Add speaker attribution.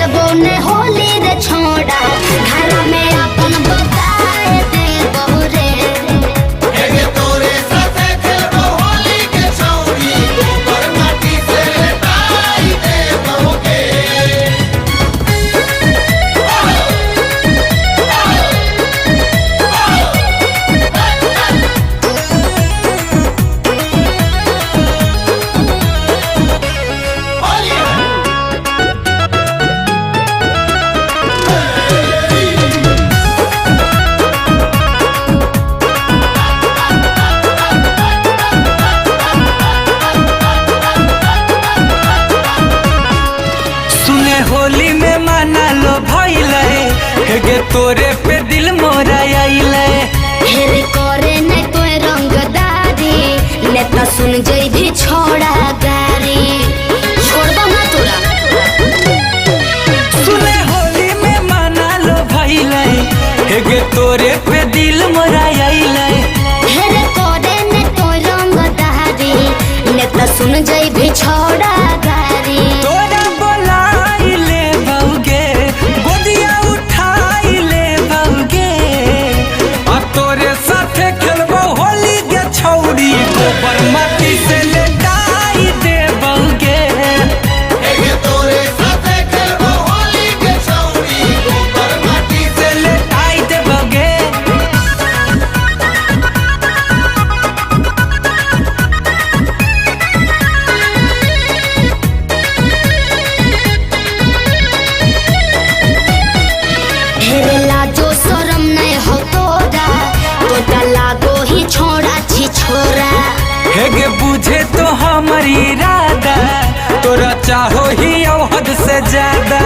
Speaker 1: खेलबो ने होली रे छोड़ा घर में अपन बताए दे बहुरे
Speaker 2: एगे तोरे साथे खेलबो होली के छौरी गोबर माटी से लेटाई दे बहुके
Speaker 3: होली में माना लो भइले हेगे तोरे पे दिल मोरा आइले
Speaker 1: हेरे करे ने तोय रंगदारी नेता सुन जई भी छोड़ा गारी छोड़बा ना तोरा
Speaker 3: सुने होली में माना लो भइले हेगे तोरे पे दिल मोरा आइले
Speaker 1: हेरे करे ने तोय रंगदारी नेता सुन जई भी छोड़ा गारी
Speaker 3: तोरा बोलाइले बउगे गोदिया उठाइले बउगे आ तोरे साथे खेलबो होली के छौरी गोबर माटी से लेटाई दे बउगे
Speaker 2: एगे तोरे साथे खेलबो होली के छौरी गोबर माटी से
Speaker 3: लेटाई दे बउगे
Speaker 1: हेरे लाजो शरम नहीं हो तोरा तोरा लागो ही छोड़ा छी छोरा
Speaker 3: हेगे बुझे तो हमारी इरादा तोरा चाहो ही हद से ज्यादा